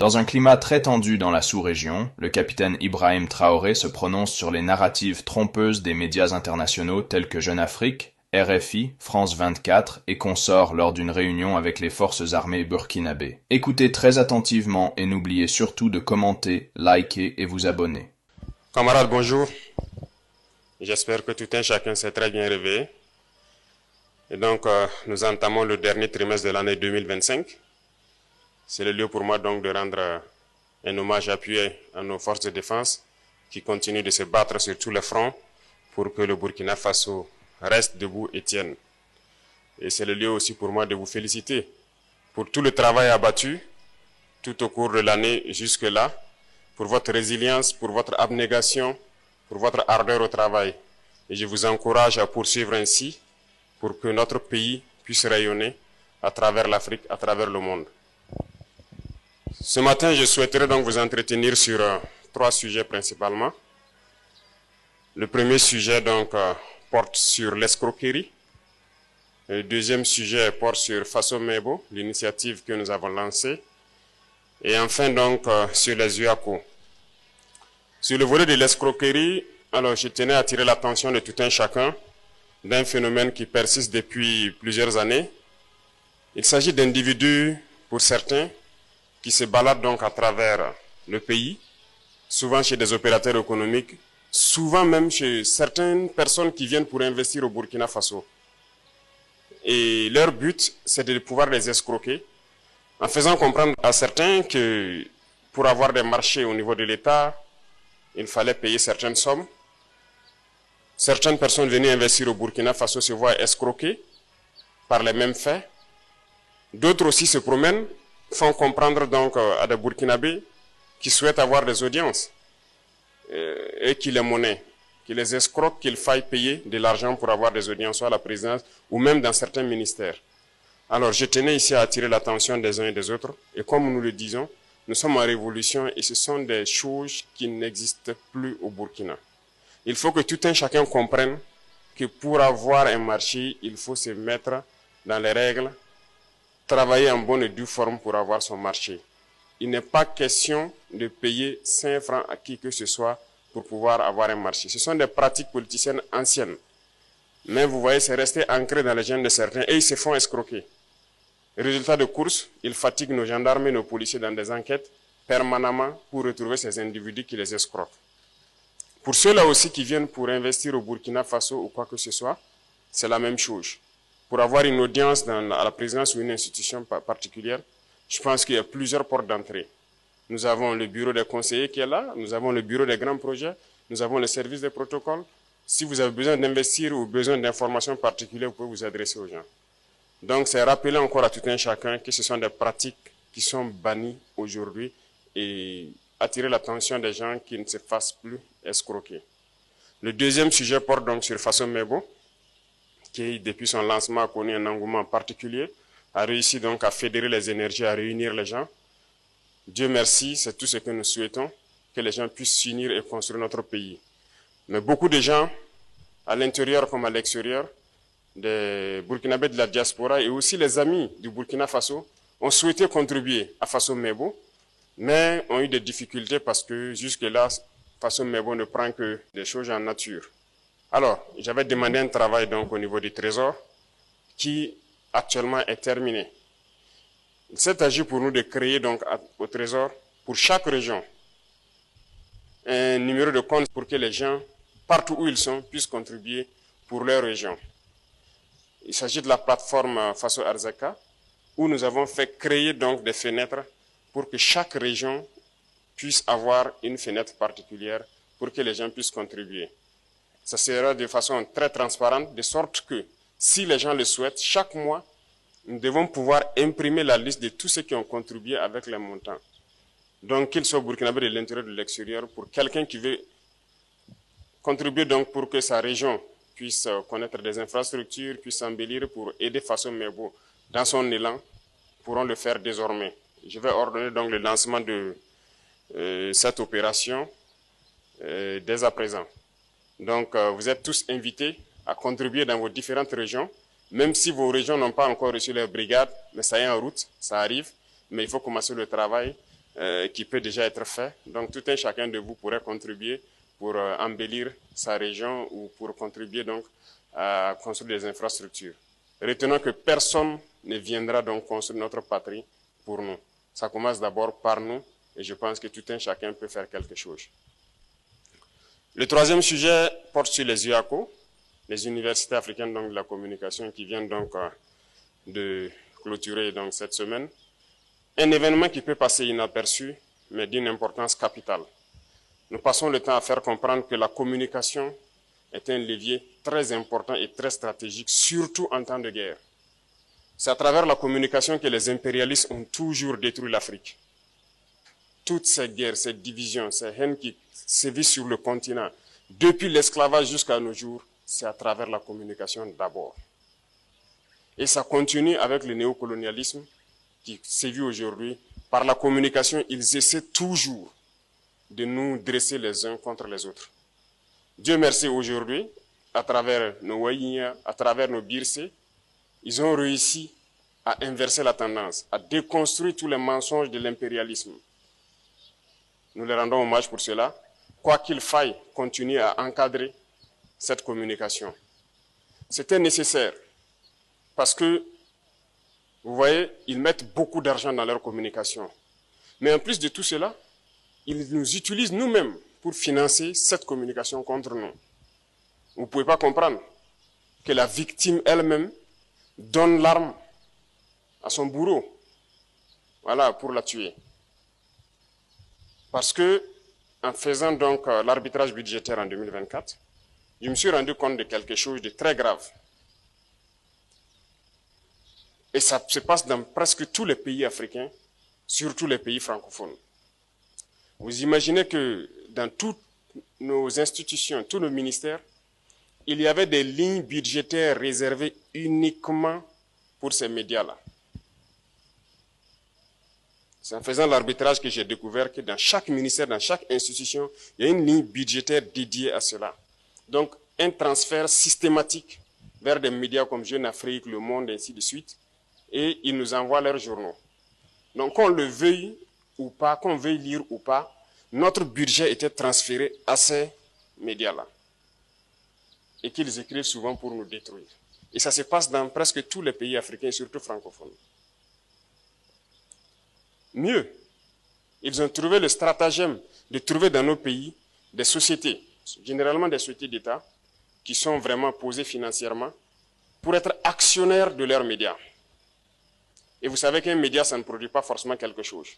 Dans un climat très tendu dans la sous-région, le capitaine Ibrahim Traoré se prononce sur les narratives trompeuses des médias internationaux tels que Jeune Afrique, RFI, France 24 et consorts lors d'une réunion avec les forces armées burkinabées. Écoutez très attentivement et n'oubliez surtout de commenter, liker et vous abonner. Camarades, bonjour. J'espère que tout un chacun s'est très bien réveillé. Et donc, nous entamons le dernier trimestre de l'année 2025. C'est le lieu pour moi donc de rendre un hommage appuyé à nos forces de défense qui continuent de se battre sur tous les fronts pour que le Burkina Faso reste debout et tienne. Et c'est le lieu aussi pour moi de vous féliciter pour tout le travail abattu tout au cours de l'année jusque-là, pour votre résilience, pour votre abnégation, pour votre ardeur au travail. Et je vous encourage à poursuivre ainsi pour que notre pays puisse rayonner à travers l'Afrique, à travers le monde. Ce matin, je souhaiterais donc vous entretenir sur trois sujets principalement. Le premier sujet donc porte sur l'escroquerie. Le deuxième sujet porte sur Faso Mebo, l'initiative que nous avons lancée. Et enfin donc sur les UACO. Sur le volet de l'escroquerie, alors je tenais à attirer l'attention de tout un chacun d'un phénomène qui persiste depuis plusieurs années. Il s'agit d'individus, pour certains, qui se baladent donc à travers le pays, souvent chez des opérateurs économiques, souvent même chez certaines personnes qui viennent pour investir au Burkina Faso. Et leur but, c'est de pouvoir les escroquer, en faisant comprendre à certains que pour avoir des marchés au niveau de l'État, il fallait payer certaines sommes. Certaines personnes venues investir au Burkina Faso se voient escroquées par les mêmes faits. D'autres aussi se promènent, font comprendre donc à des Burkinabés qui souhaitent avoir des audiences et qui les monnaient, qui les escroquent, qu'il faille payer de l'argent pour avoir des audiences, soit à la présidence ou même dans certains ministères. Alors je tenais ici à attirer l'attention des uns et des autres. Et comme nous le disons, nous sommes en révolution et ce sont des choses qui n'existent plus au Burkina. Il faut que tout un chacun comprenne que pour avoir un marché, il faut se mettre dans les règles, travailler en bonne et due forme pour avoir son marché. Il n'est pas question de payer 5 francs à qui que ce soit pour pouvoir avoir un marché. Ce sont des pratiques politiciennes anciennes. Mais vous voyez, c'est resté ancré dans les gènes de certains et ils se font escroquer. Résultat de course, ils fatiguent nos gendarmes et nos policiers dans des enquêtes permanemment pour retrouver ces individus qui les escroquent. Pour ceux-là aussi qui viennent pour investir au Burkina Faso ou quoi que ce soit, c'est la même chose. Pour avoir une audience à la présidence ou une institution particulière, je pense qu'il y a plusieurs portes d'entrée. Nous avons le bureau des conseillers qui est là, nous avons le bureau des grands projets, nous avons le service des protocoles. Si vous avez besoin d'investir ou besoin d'informations particulières, vous pouvez vous adresser aux gens. Donc c'est rappeler encore à tout un chacun que ce sont des pratiques qui sont bannies aujourd'hui et attirer l'attention des gens qui ne se fassent plus escroquer. Le deuxième sujet porte donc sur Faso Mebo, qui depuis son lancement a connu un engouement particulier, a réussi donc à fédérer les énergies, à réunir les gens. Dieu merci, c'est tout ce que nous souhaitons, que les gens puissent s'unir et construire notre pays. Mais beaucoup de gens, à l'intérieur comme à l'extérieur, des Burkinabés de la diaspora et aussi les amis du Burkina Faso, ont souhaité contribuer à Faso Mebo, mais ont eu des difficultés parce que jusque-là, Faso Mebo ne prend que des choses en nature. Alors, j'avais demandé un travail donc au niveau du Trésor qui actuellement est terminé. Il s'est agi pour nous de créer donc au Trésor, pour chaque région, un numéro de compte pour que les gens, partout où ils sont, puissent contribuer pour leur région. Il s'agit de la plateforme Faso Arzaka, où nous avons fait créer donc des fenêtres pour que chaque région puisse avoir une fenêtre particulière pour que les gens puissent contribuer. Ça sera de façon très transparente, de sorte que si les gens le souhaitent, chaque mois, nous devons pouvoir imprimer la liste de tous ceux qui ont contribué avec les montants. Donc, qu'ils soient burkinabés de l'intérieur ou de l'extérieur, pour quelqu'un qui veut contribuer donc pour que sa région puisse connaître des infrastructures, puisse s'embellir pour aider Faso Mebo dans son élan, pourront le faire désormais. Je vais ordonner donc le lancement de cette opération dès à présent. Donc, vous êtes tous invités à contribuer dans vos différentes régions, même si vos régions n'ont pas encore reçu leur brigade, mais ça est en route, ça arrive, mais il faut commencer le travail qui peut déjà être fait. Donc tout un chacun de vous pourrait contribuer pour embellir sa région ou pour contribuer donc à construire des infrastructures. Retenons que personne ne viendra donc construire notre patrie pour nous. Ça commence d'abord par nous et je pense que tout un chacun peut faire quelque chose. Le troisième sujet porte sur les UACO, les universités africaines donc, de la communication qui viennent donc de clôturer donc, cette semaine. Un événement qui peut passer inaperçu, mais d'une importance capitale. Nous passons le temps à faire comprendre que la communication est un levier très important et très stratégique, surtout en temps de guerre. C'est à travers la communication que les impérialistes ont toujours détruit l'Afrique. Toutes ces guerres, ces divisions, ces haines qui sévissent sur le continent, depuis l'esclavage jusqu'à nos jours, c'est à travers la communication d'abord. Et ça continue avec le néocolonialisme qui sévit aujourd'hui. Par la communication, ils essaient toujours de nous dresser les uns contre les autres. Dieu merci aujourd'hui, à travers nos Waïnia, à travers nos Birsé, ils ont réussi à inverser la tendance, à déconstruire tous les mensonges de l'impérialisme. Nous les rendons hommage pour cela, quoi qu'il faille continuer à encadrer cette communication. C'était nécessaire parce que, vous voyez, ils mettent beaucoup d'argent dans leur communication. Mais en plus de tout cela, ils nous utilisent nous-mêmes pour financer cette communication contre nous. Vous ne pouvez pas comprendre que la victime elle-même donne l'arme à son bourreau, voilà, pour la tuer. Parce que, en faisant donc l'arbitrage budgétaire en 2024, je me suis rendu compte de quelque chose de très grave. Et ça se passe dans presque tous les pays africains, surtout les pays francophones. Vous imaginez que dans toutes nos institutions, tous nos ministères, il y avait des lignes budgétaires réservées uniquement pour ces médias-là. C'est en faisant l'arbitrage que j'ai découvert que dans chaque ministère, dans chaque institution, il y a une ligne budgétaire dédiée à cela. Donc, un transfert systématique vers des médias comme Jeune Afrique, Le Monde, et ainsi de suite, et ils nous envoient leurs journaux. Donc, qu'on le veuille ou pas, qu'on veuille lire ou pas, notre budget était transféré à ces médias-là. Et qu'ils écrivent souvent pour nous détruire. Et ça se passe dans presque tous les pays africains, surtout francophones. Mieux, ils ont trouvé le stratagème de trouver dans nos pays des sociétés, généralement des sociétés d'État, qui sont vraiment posées financièrement pour être actionnaires de leurs médias. Et vous savez qu'un média, ça ne produit pas forcément quelque chose.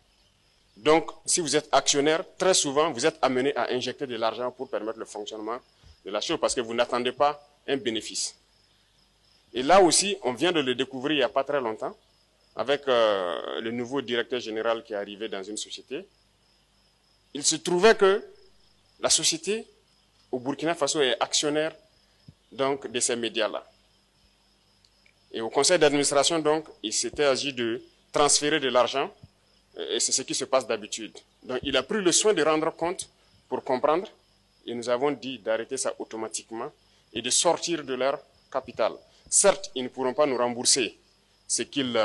Donc, si vous êtes actionnaire, très souvent, vous êtes amené à injecter de l'argent pour permettre le fonctionnement de la chose, parce que vous n'attendez pas un bénéfice. Et là aussi, on vient de le découvrir il n'y a pas très longtemps, avec le nouveau directeur général qui est arrivé dans une société. Il se trouvait que la société au Burkina Faso est actionnaire donc, de ces médias-là. Et au conseil d'administration, donc, il s'était agi de transférer de l'argent, et c'est ce qui se passe d'habitude. Donc, il a pris le soin de rendre compte pour comprendre, et nous avons dit d'arrêter ça automatiquement et de sortir de leur capital. Certes, ils ne pourront pas nous rembourser ce qu'ils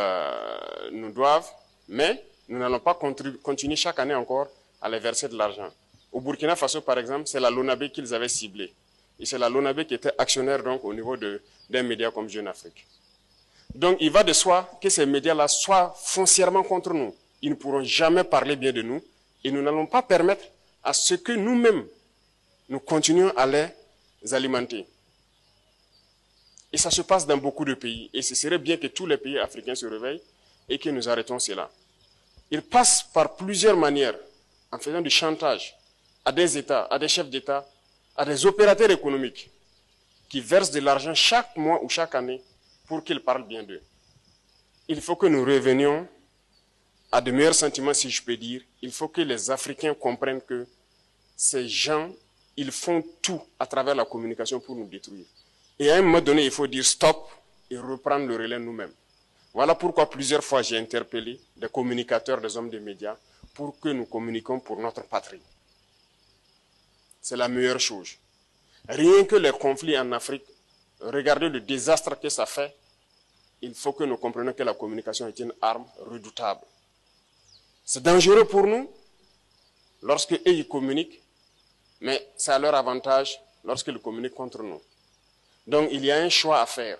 nous doivent, mais nous n'allons pas continuer chaque année encore à les verser de l'argent. Au Burkina Faso, par exemple, c'est la LONABé qu'ils avaient ciblée. Et c'est la LONABé qui était actionnaire donc, au niveau d'un média comme Jeune Afrique. Donc, il va de soi que ces médias-là soient foncièrement contre nous. Ils ne pourront jamais parler bien de nous et nous n'allons pas permettre à ce que nous-mêmes, nous continuions à les alimenter. Et ça se passe dans beaucoup de pays. Et ce serait bien que tous les pays africains se réveillent et que nous arrêtons cela. Ils passent par plusieurs manières, en faisant du chantage à des États, à des chefs d'État, à des opérateurs économiques qui versent de l'argent chaque mois ou chaque année pour qu'ils parlent bien d'eux. Il faut que nous revenions à de meilleurs sentiments, si je peux dire. Il faut que les Africains comprennent que ces gens, ils font tout à travers la communication pour nous détruire. Et à un moment donné, il faut dire stop et reprendre le relais nous-mêmes. Voilà pourquoi plusieurs fois j'ai interpellé des communicateurs, des hommes des médias, pour que nous communiquions pour notre patrie. C'est la meilleure chose. Rien que les conflits en Afrique, regardez le désastre que ça fait, il faut que nous comprenions que la communication est une arme redoutable. C'est dangereux pour nous lorsque eux ils communiquent, mais c'est à leur avantage lorsqu'ils communiquent contre nous. Donc il y a un choix à faire.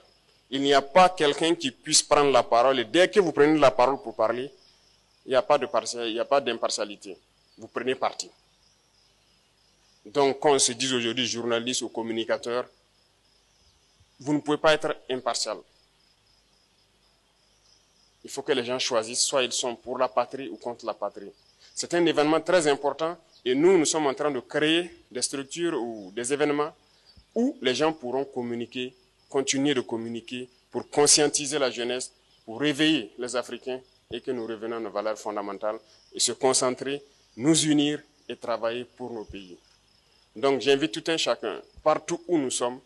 Il n'y a pas quelqu'un qui puisse prendre la parole et dès que vous prenez la parole pour parler, il n'y a pas d'impartialité. Vous prenez parti. Donc, qu'on se dise aujourd'hui journaliste ou communicateur, vous ne pouvez pas être impartial. Il faut que les gens choisissent, soit ils sont pour la patrie ou contre la patrie. C'est un événement très important et nous sommes en train de créer des structures ou des événements où les gens pourront communiquer, continuer de communiquer pour conscientiser la jeunesse, pour réveiller les Africains et que nous revenons à nos valeurs fondamentales et se concentrer, nous unir et travailler pour nos pays. Donc j'invite tout un chacun, partout où nous sommes,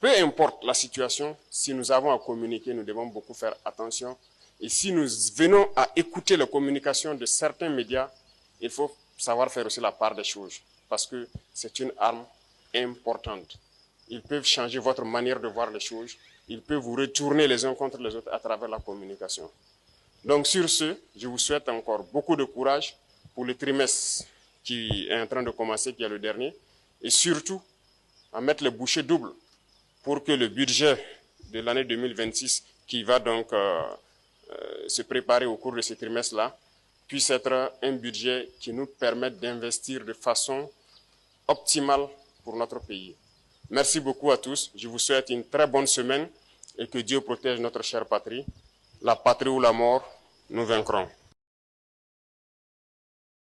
peu importe la situation, si nous avons à communiquer, nous devons beaucoup faire attention. Et si nous venons à écouter la communication de certains médias, il faut savoir faire aussi la part des choses, parce que c'est une arme importante. Ils peuvent changer votre manière de voir les choses, ils peuvent vous retourner les uns contre les autres à travers la communication. Donc sur ce, je vous souhaite encore beaucoup de courage pour le trimestre qui est en train de commencer, qui est le dernier, et surtout à mettre les bouchées doubles pour que le budget de l'année 2026 qui va donc se préparer au cours de ce trimestre-là puisse être un budget qui nous permette d'investir de façon optimale pour notre pays. Merci beaucoup à tous. Je vous souhaite une très bonne semaine et que Dieu protège notre chère patrie. La patrie ou la mort, nous vaincrons.